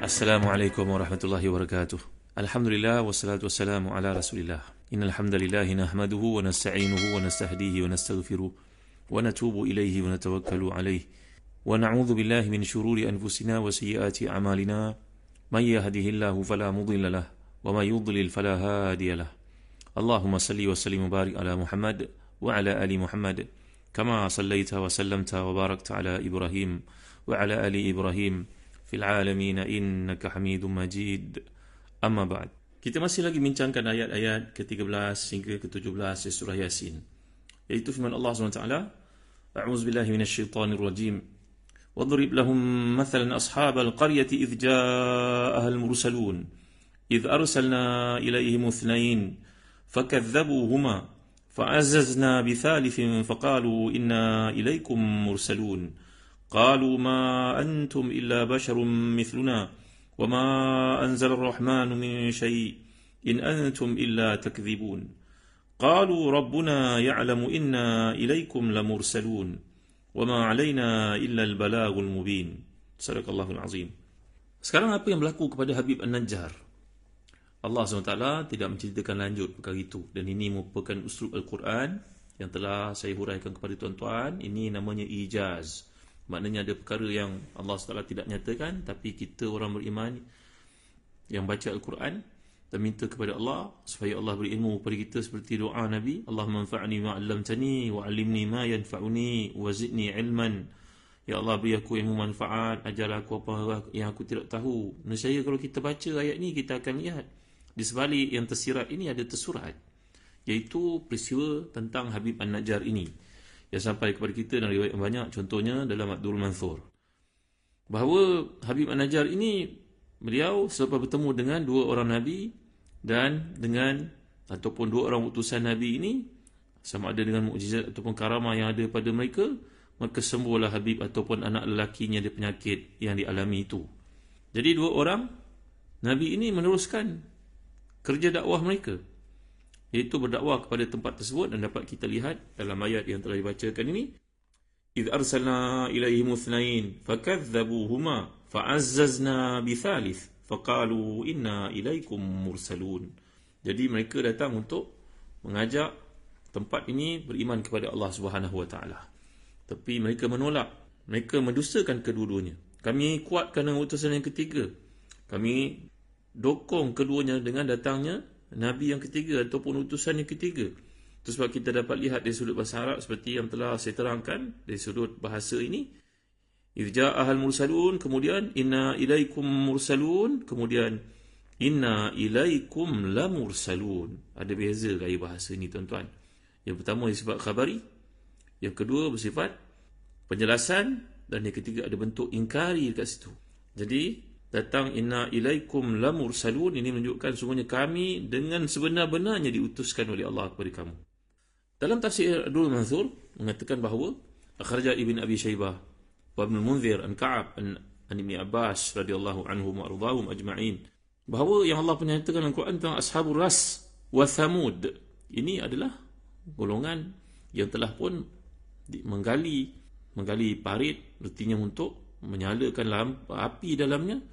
Assalamualaikum warahmatullahi wabarakatuh. Alhamdulillah wassalatu wassalamu ala Rasulillah. Innal hamdalillah nahmaduhu wa nasta'inuhu wa nastahdihi wa nastaghfiruh wa natubu ilayhi wa natawakkalu alayhi wa na'udzu billahi min shururi anfusina wa sayyiati a'malina. May yahdihillahu fala mudilla lahu wa may yudlil fala hadiya lahu. Allahumma salli wa sallim wa barik ala Muhammad wa ala ali Muhammad kama sallaita wa sallamta wa barakta ala Ibrahim wa ala ali Ibrahim fil alamin innaka Hamidum Majid. Amma ba'd. Kita masih lagi bincangkan ayat-ayat ke-13 hingga ke-17 surah Yasin. Yaitu firman Allah SWT, A'udzu billahi minasyaitonir rajim. Wadrib lahum mathalan ashabal qaryati idh ja'aha al-mursalun. Idh arsalna ilayhim ithnain fakadzabuhuma fa'azzazna bithalithin faqalu inna ilaykum mursalun. قالوا ما أنتم إلا بشر مثلنا وما أنزل الرحمن من شيء إن أنتم إلا تكذبون قالوا ربنا يعلم إنا إليكم لمرسلون وما علينا إلا البلاغ المبين. صدق الله العظيم. Sekarang apa yang berlaku kepada Habib An-Najjar? Allah SWT tidak menceritakan lanjut perkara itu, dan ini merupakan uslub Al-Quran yang telah saya huraikan kepada tuan-tuan. Ini namanya ijaz. Maknanya ada perkara yang Allah SWT tidak nyatakan, tapi kita orang beriman yang baca Al-Quran dan minta kepada Allah supaya Allah beri ilmu kepada kita seperti doa Nabi, Allahumma anfa'ni ma'allamtani wa'alimni ma yanfa'uni wa zidni ilman. Ya Allah, beri aku ilmu manfaat, ajar aku apa yang aku tidak tahu. Nescaya kalau kita baca ayat ni, kita akan lihat di sebalik yang tersirat ini ada tersurat, iaitu peristiwa tentang Habib An-Najjar ini yang sampai kepada kita dan riwayat yang banyak, contohnya dalam Abdul Mansur, bahawa Habib An-Najjar ini, beliau selepas bertemu dengan dua orang Nabi dan dengan ataupun dua orang utusan Nabi ini, sama ada dengan mukjizat ataupun karamah yang ada pada mereka, maka sembuhlah Habib ataupun anak lelakinya ada penyakit yang dialami itu. Jadi dua orang Nabi ini meneruskan kerja dakwah mereka, iaitu berdakwah kepada tempat tersebut, dan dapat kita lihat dalam ayat yang telah dibacakan ini, idh arsalna ilaihim ithnain fakadzabuhuma fa'azzazna bithalith faqalu inna ilaikum mursalun. Jadi mereka datang untuk mengajak tempat ini beriman kepada Allah Subhanahu wa taala, tapi mereka menolak, mereka mendustakan kedua-duanya. Kami kuatkan dengan utusan yang ketiga, kami dokong keduanya dengan datangnya Nabi yang ketiga ataupun utusan yang ketiga. Itu sebab kita dapat lihat dari sudut bahasa Arab seperti yang telah saya terangkan dari sudut bahasa ini, Irja'ahal mursalun, kemudian inna ilaikum mursalun, kemudian inna ilaikum la mursalun. Ada beza gaya bahasa ini, tuan-tuan. Yang pertama bersifat khabari, yang kedua bersifat penjelasan, dan yang ketiga ada bentuk ingkari dekat situ. Jadi datang inna ilaikum la mursalun, ini menunjukkan semuanya kami dengan sebenar-benarnya diutuskan oleh Allah kepada kamu. Dalam tafsir Abdul Mansur mengatakan bahawa akhraja Ibn Abi Shaybah wa Ibn Munzir an Ka'ab an Ibn Abbas radhiyallahu anhum wa ardhahum ajma'in, bahawa yang Allah menyatakan dalam Quran tentang Ashabul Ras wa Thamud, ini adalah golongan yang telah pun menggali parit, artinya untuk menyalakan api dalamnya,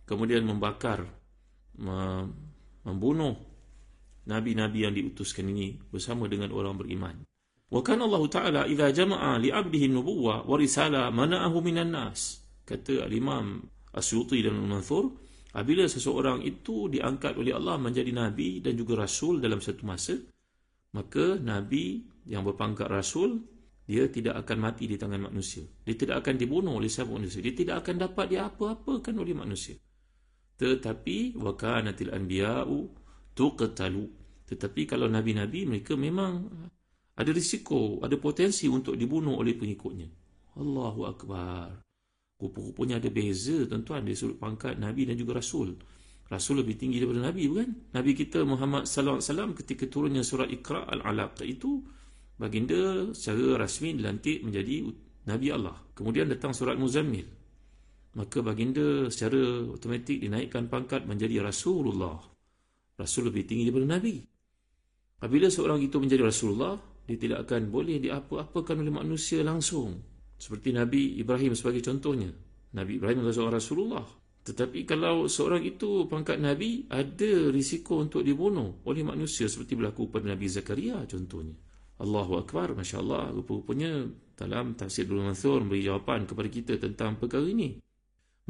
kemudian membakar, membunuh nabi-nabi yang diutuskan ini bersama dengan orang beriman. Wa kana Allah Ta'ala idza jama'a li 'abdihi an-nubuwwa wa risala mana'ahu minan nas. Kata Al-Imam As-Suyuti dan Al-Mansur, apabila seseorang itu diangkat oleh Allah menjadi nabi dan juga rasul dalam satu masa, maka nabi yang berpangkat rasul, dia tidak akan mati di tangan manusia. Dia tidak akan dibunuh oleh siapa manusia. Dia tidak akan dapat diapa-apakan oleh manusia. Tetapi wa kanatil anbiya'u tuqtalu. Tetapi kalau nabi-nabi, mereka memang ada risiko, ada potensi untuk dibunuh oleh pengikutnya. Allahu Akbar. Rupa-rupanya ada beza, tuan-tuan, dari sudut pangkat nabi dan juga rasul. Rasul lebih tinggi daripada nabi, bukan? Nabi kita Muhammad sallallahu alaihi wasallam ketika turunnya surah Iqra al-Alaq itu, baginda secara rasmi dilantik menjadi Nabi Allah. Kemudian datang surat Muzammil, maka baginda secara automatik dinaikkan pangkat menjadi Rasulullah. Rasul lebih tinggi daripada Nabi. Apabila seorang itu menjadi Rasulullah, Dia tidak akan boleh diapa-apakan oleh manusia langsung. Seperti Nabi Ibrahim sebagai contohnya. Nabi Ibrahim adalah seorang Rasulullah. Tetapi kalau seorang itu pangkat Nabi, ada risiko untuk dibunuh oleh manusia seperti berlaku pada Nabi Zakaria contohnya. Allahu Akbar, Masya Allah. Rupa-rupanya dalam tafsir Durrul Mansur memberi jawapan kepada kita tentang perkara ini.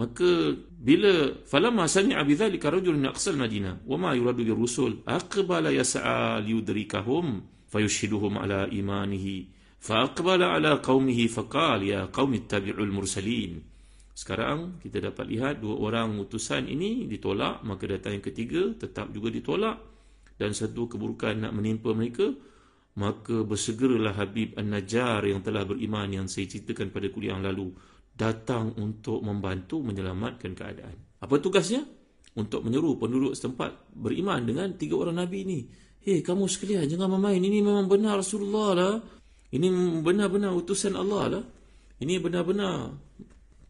Maka bila falamma sami'a bidzalika rajulun min aqsal Madinah wa ma yuradu birrusul aqbala yas'a liyudrikahum fayushhiduhum ala imanihi fa aqbala ala qaumihi faqala ya qaumi ittabi'ul mursalin. Sekarang kita dapat lihat dua orang utusan ini ditolak, maka datang yang ketiga tetap juga ditolak, dan satu keburukan nak menimpa mereka. Maka bersegeralah Habib An-Najjar yang telah beriman yang saya ceritakan pada kuliah yang lalu, datang untuk membantu menyelamatkan keadaan. Apa tugasnya? Untuk menyeru penduduk setempat beriman dengan tiga orang Nabi ini. Hei kamu sekalian, jangan main-main. Ini memang benar Rasulullah lah. Ini benar-benar utusan Allah lah. Ini benar-benar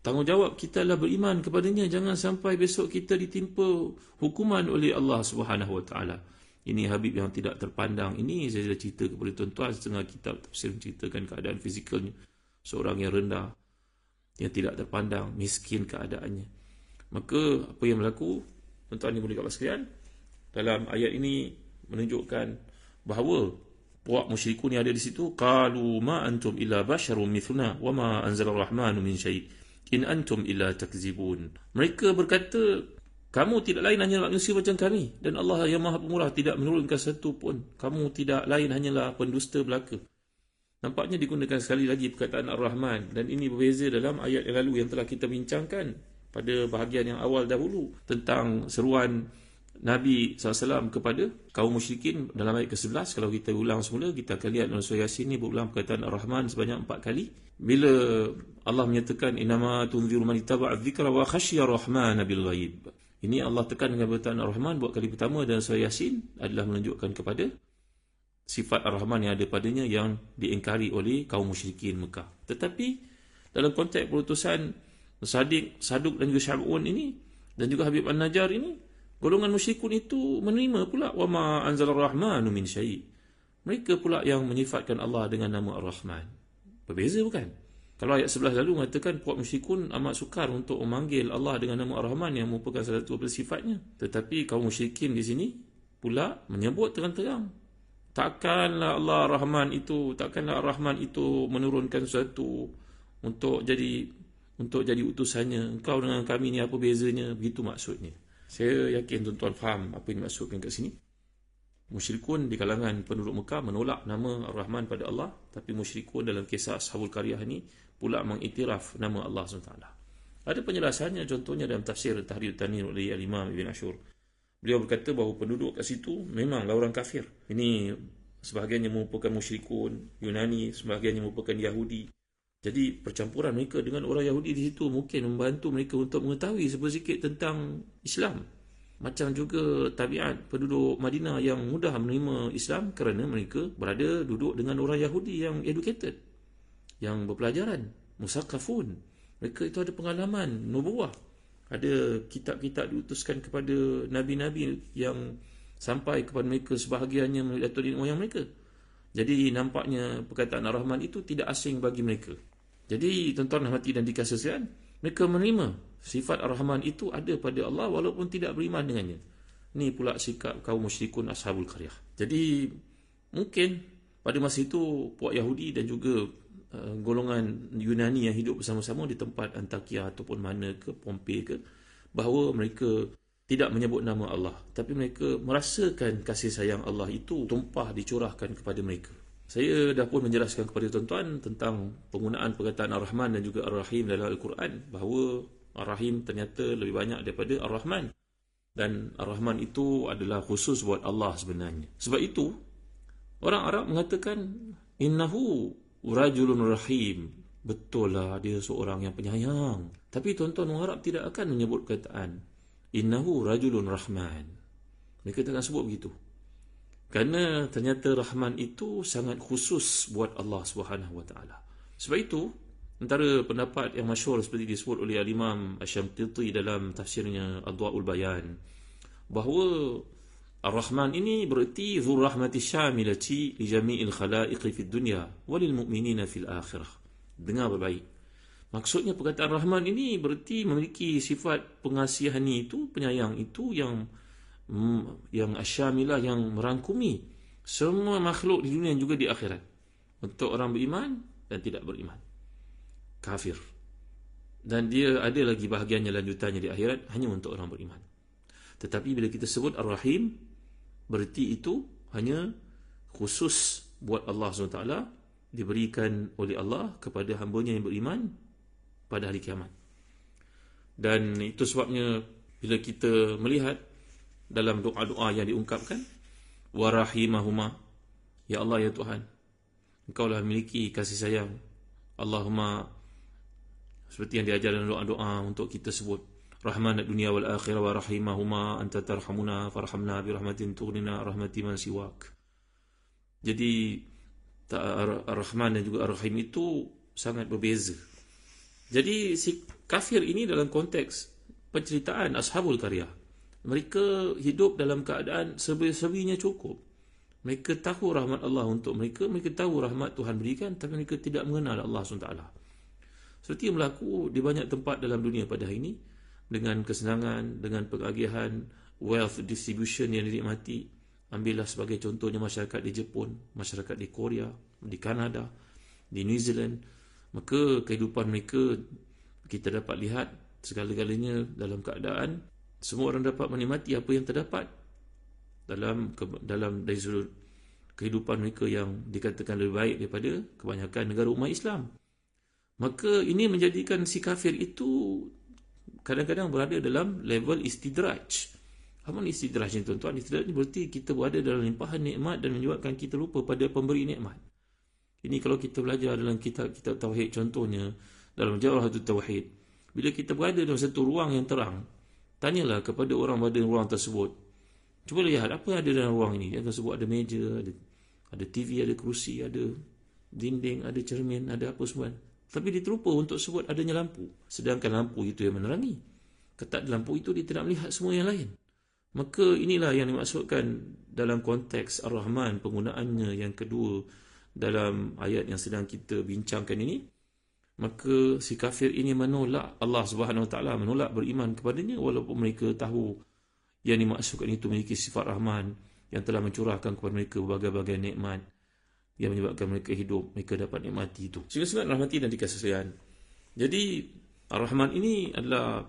tanggungjawab kita lah beriman kepadanya. Jangan sampai besok kita ditimpa hukuman oleh Allah Subhanahu Wa Taala. Ini Habib yang tidak terpandang. Ini saya sudah cerita kepada tuan-tuan, setengah kitab tafsir menceritakan keadaan fizikalnya. Seorang yang rendah, yang tidak terpandang, miskin keadaannya. Maka apa yang berlaku, tuan-tuan yang mulia sekalian, dalam ayat ini menunjukkan bahawa puak musyrikun yang ada di situ, qalu ma antum illa basharun mithluna wa ma anzala ar-rahmanu min syai' in antum illa takzibun. Mereka berkata, kamu tidak lain hanyalah manusia macam kami, dan Allah yang Maha Pemurah tidak menurunkan satu pun. Kamu tidak lain hanyalah pendusta belaka. Nampaknya digunakan sekali lagi perkataan Ar-Rahman, dan ini berbeza dalam ayat yang lalu yang telah kita bincangkan pada bahagian yang awal dahulu tentang seruan Nabi SAW kepada kaum musyrikin dalam ayat ke-11. Kalau kita ulang semula, kita akan lihat dalam surah Yasin ini berulang perkataan Ar-Rahman sebanyak 4 kali. Bila Allah menyatakan innama tunziru man ittaba'a dzikra wa khasyiya ar-rahmana bil ghaib. Ini Allah tekan dengan perkataan Ar-Rahman buat kali pertama dalam surah Yasin adalah menunjukkan kepada sifat Ar-Rahman yang ada padanya yang diingkari oleh kaum musyrikin Mekah. Tetapi dalam konteks perutusan Saduk dan juga Syab'un ini dan juga Habib An-Najjar ini, golongan musyrikun itu menerima pula wa ma anzala ar-rahmanu min syai'. Mereka pula yang menyifatkan Allah dengan nama Ar-Rahman. Berbeza bukan? Kalau ayat 11 lalu mengatakan puak musyrikun amat sukar untuk memanggil Allah dengan nama Ar-Rahman yang merupakan salah satu sifatnya. Tetapi kaum musyrikin di sini pula menyebut terang-terang, takkanlah Ar-Rahman itu menurunkan sesuatu untuk jadi utusannya. Engkau dengan kami ni apa bezanya? Begitu maksudnya. Saya yakin tuan-tuan faham apa yang dimaksudkan kat sini. Musyrikun di kalangan penduduk Mekah menolak nama Ar-Rahman pada Allah, tapi musyrikun dalam kisah Ashabul Qaryah ini pula mengiktiraf nama Allah SWT. Ada penjelasannya, contohnya dalam tafsir Tahrir Tanwir oleh Al-Imam Ibn Ashur. Beliau berkata bahawa penduduk kat situ memanglah orang kafir. Ini sebahagiannya merupakan musyrikun Yunani, sebahagiannya merupakan Yahudi. Jadi percampuran mereka dengan orang Yahudi di situ mungkin membantu mereka untuk mengetahui sedikit tentang Islam. Macam juga tabiat penduduk Madinah yang mudah menerima Islam kerana mereka berada duduk dengan orang Yahudi yang educated, yang berpelajaran, musaqqafun. Mereka itu ada pengalaman nubuah. Ada kitab-kitab diutuskan kepada nabi-nabi yang sampai kepada mereka sebahagiannya melalui datuk nenek moyang mereka. Jadi nampaknya perkataan Ar-Rahman itu tidak asing bagi mereka. Jadi tuan-tuan hati dan dikasihkan, mereka menerima sifat Ar-Rahman itu ada pada Allah walaupun tidak beriman dengannya. Ini pula sikap kaum musyrikun Ashabul Qaryah. Jadi mungkin pada masa itu puak Yahudi dan juga golongan Yunani yang hidup bersama-sama di tempat Antakya ataupun mana ke Pompei ke, bahawa mereka tidak menyebut nama Allah, tapi mereka merasakan kasih sayang Allah itu tumpah dicurahkan kepada mereka. Saya dah pun menjelaskan kepada tuan-tuan tentang penggunaan perkataan Ar-Rahman dan juga Ar-Rahim dalam Al-Quran, bahawa Ar-Rahim ternyata lebih banyak daripada Ar-Rahman, dan Ar-Rahman itu adalah khusus buat Allah sebenarnya. Sebab itu orang Arab mengatakan innahu rajulun rahim. Betul lah, dia seorang yang penyayang. Tapi tuan-tuan orang Arab tidak akan menyebut perkataan innahu rajulun rahman. Mereka tak akan sebut begitu. Kerana ternyata Rahman itu sangat khusus buat Allah Subhanahu Wa Taala. Sebab itu antara pendapat yang masyhur seperti disebut oleh Al-Imam Asy-Syamtiti dalam tafsirnya Adwa'ul Bayan, bahawa Ar-Rahman ini bererti Dzur rahmati syamilati li jami'il khalaiqi fid dunya walil mu'minina fil akhirah. Dengar baik. Maksudnya perkataan Rahman ini bererti memiliki sifat pengasihan itu, penyayang itu yang asyamilah, yang merangkumi semua makhluk di dunia juga di akhirat. Untuk orang beriman dan tidak beriman, kafir. Dan dia ada lagi bahagiannya, lanjutannya di akhirat hanya untuk orang beriman. Tetapi bila kita sebut Ar-Rahim, berarti itu hanya khusus buat Allah SWT, diberikan oleh Allah kepada hamba-Nya yang beriman pada hari kiamat. Dan itu sebabnya bila kita melihat dalam doa-doa yang diungkapkan, wa rahimahuma, ya Allah ya Tuhan, Engkaulah memiliki kasih sayang. Allahumma, seperti yang diajar dalam doa-doa untuk kita sebut, Rahman ad-dunya wal akhirah wa rahimahuma anta tarhamuna farhamna bi rahmatin tughnina rahmati man siwak. Jadi Ar-Rahman dan juga Ar-Rahim itu sangat berbeza. Jadi si kafir ini dalam konteks penceritaan Ashabul Qaryah, mereka hidup dalam keadaan serba-serbinya cukup. Mereka tahu rahmat Allah untuk mereka, mereka tahu rahmat Tuhan berikan, tapi mereka tidak mengenal Allah SWT. Seperti yang berlaku di banyak tempat dalam dunia pada hari ini, dengan kesenangan, dengan pengagihan, wealth distribution yang dinikmati. Ambillah sebagai contohnya masyarakat di Jepun, masyarakat di Korea, di Kanada, di New Zealand. Maka kehidupan mereka kita dapat lihat segala-galanya dalam keadaan semua orang dapat menikmati apa yang terdapat dalam dari sudut kehidupan mereka yang dikatakan lebih baik daripada kebanyakan negara umat Islam. Maka ini menjadikan si kafir itu kadang-kadang berada dalam level istidraj. Apa ni istidraj ni tuan-tuan? Istidraj ni berarti kita berada dalam limpahan nikmat dan menyebabkan kita lupa pada pemberi nikmat. Ini kalau kita belajar dalam kitab-kitab tauhid, contohnya dalam Jawharatul Tauhid, bila kita berada dalam satu ruang yang terang, tanyalah kepada orang pada ruang tersebut, cuba lihat apa yang ada dalam ruang ini. Dia tersebut ada meja, ada TV, ada kerusi, ada dinding, ada cermin, ada apa semua. Tapi dia terlupa untuk sebut adanya lampu. Sedangkan lampu itu yang menerangi. Ketak lampu itu dia tidak melihat semua yang lain. Maka inilah yang dimaksudkan dalam konteks Ar-Rahman, penggunaannya yang kedua dalam ayat yang sedang kita bincangkan ini. Maka si kafir ini menolak Allah Subhanahu Wa Taala, menolak beriman kepadanya, walaupun mereka tahu yang dimaksudkan itu memiliki sifat Rahman yang telah mencurahkan kepada mereka berbagai-bagai nikmat yang menyebabkan mereka hidup, mereka dapat nikmati itu. Sehingga sangat rahmati dan dikasih sayang. Jadi Ar-Rahman ini adalah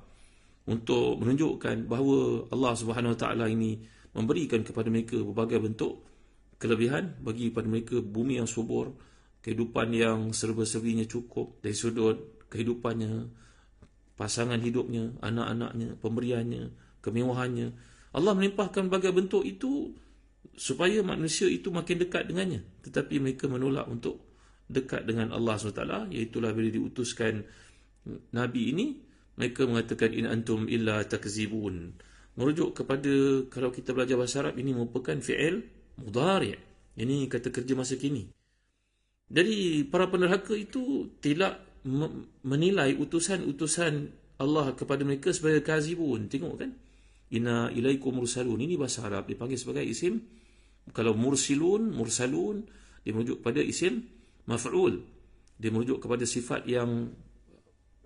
untuk menunjukkan bahawa Allah Subhanahu Wa Taala ini memberikan kepada mereka berbagai bentuk kelebihan, bagi kepada mereka bumi yang subur, kehidupan yang serba-serbinya cukup dari sudut kehidupannya, pasangan hidupnya, anak-anaknya, pemberiannya, kemewahannya. Allah melimpahkan berbagai bentuk itu supaya manusia itu makin dekat dengannya. Tetapi mereka menolak untuk dekat dengan Allah SWT. Iaitulah bila diutuskan Nabi ini, mereka mengatakan in antum illa takzibun. Merujuk kepada, kalau kita belajar bahasa Arab, ini merupakan fi'il mudhari'. Ini kata kerja masa kini. Jadi para penerhaka itu tidak menilai utusan-utusan Allah kepada mereka sebagai kazibun. Tengok kan? Inna ilaikum mursalun. Ini bahasa Arab dipanggil sebagai isim. Kalau mursalun, dia merujuk kepada isim maf'ul. Dia merujuk kepada sifat yang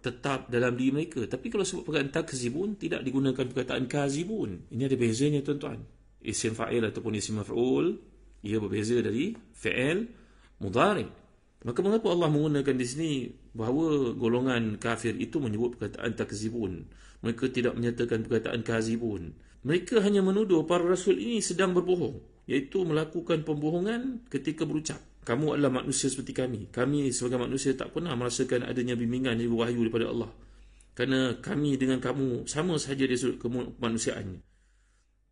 tetap dalam diri mereka. Tapi kalau sebut perkataan takzibun, tidak digunakan perkataan kazibun. Ini ada bezanya tuan-tuan. Isim fa'il ataupun isim maf'ul, ia berbeza dari fi'il mudhari'. Maka mengapa Allah menggunakan di sini bahawa golongan kafir itu menyebut perkataan takzibun? Mereka tidak menyatakan perkataan kazibun. Mereka hanya menuduh para rasul ini sedang berbohong, iaitu melakukan pembohongan ketika berucap, kamu adalah manusia seperti kami. Kami sebagai manusia tak pernah merasakan adanya bimbingan dari wahyu daripada Allah. Kerana kami dengan kamu sama sahaja dari sudut kemanusiaannya.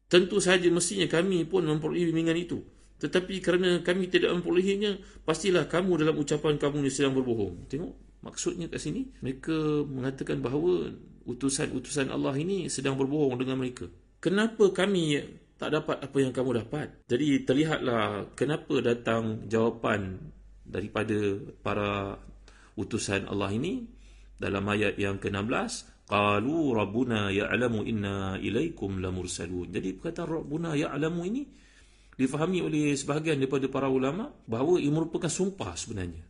Tentu sahaja mestinya kami pun memperoleh bimbingan itu. Tetapi kerana kami tidak memperolehinya, pastilah kamu dalam ucapan kamu ni sedang berbohong. Tengok maksudnya kat sini. Mereka mengatakan bahawa utusan-utusan Allah ini sedang berbohong dengan mereka. Kenapa kami tak dapat apa yang kamu dapat? Jadi terlihatlah kenapa datang jawapan daripada para utusan Allah ini dalam ayat yang ke-16. qalu rabbuna ya'lamu inna ilaikum lamursalun. Jadi perkataan rabbuna ya'lamu ini difahami oleh sebahagian daripada para ulama bahawa ia merupakan sumpah sebenarnya.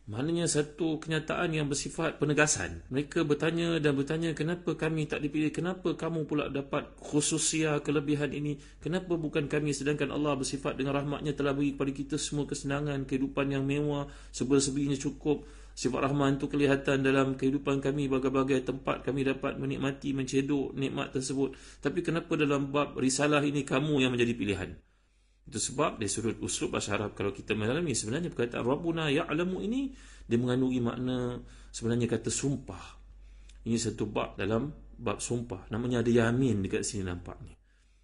Maknanya satu kenyataan yang bersifat penegasan. Mereka bertanya dan bertanya, kenapa kami tak dipilih? Kenapa kamu pula dapat khususia kelebihan ini? Kenapa bukan kami? Sedangkan Allah bersifat dengan rahmatnya telah beri kepada kita semua kesenangan, kehidupan yang mewah, sebelah-sebelahnya cukup. Sifat rahman itu kelihatan dalam kehidupan kami, bagai-bagai tempat kami dapat menikmati, mencedok nikmat tersebut. Tapi kenapa dalam bab risalah ini kamu yang menjadi pilihan? Itu sebab dari sudut uslub bahasa Arab, kalau kita mendalami sebenarnya perkataan Rabbuna ya'lamu ini, dia mengandungi makna sebenarnya kata sumpah. Ini satu bab dalam bab sumpah. Namanya ada yamin dekat sini nampak ni.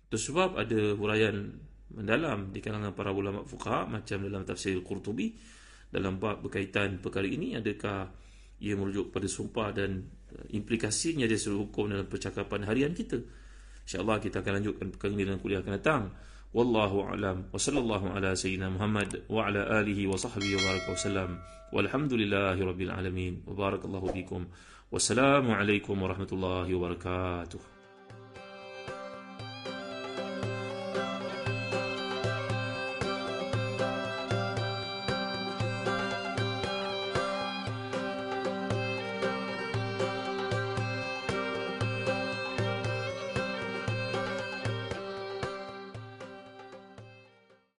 Itu sebab ada huraian mendalam di kalangan para ulama fuqaha macam dalam tafsir Qurtubi dalam bab berkaitan perkara ini, adakah ia merujuk pada sumpah dan implikasinya dari sudut hukum dalam percakapan harian kita. InsyaAllah kita akan lanjutkan perkara ini dalam kuliah akan datang. Wallahu a'lam wa sallallahu ala sayyidina Muhammad wa ala alihi wa sahbihi wa baraka wa sallam walhamdulillahi rabbil alamin wa barakallahu fikum. Wassalamu alaikum warahmatullahi wabarakatuh.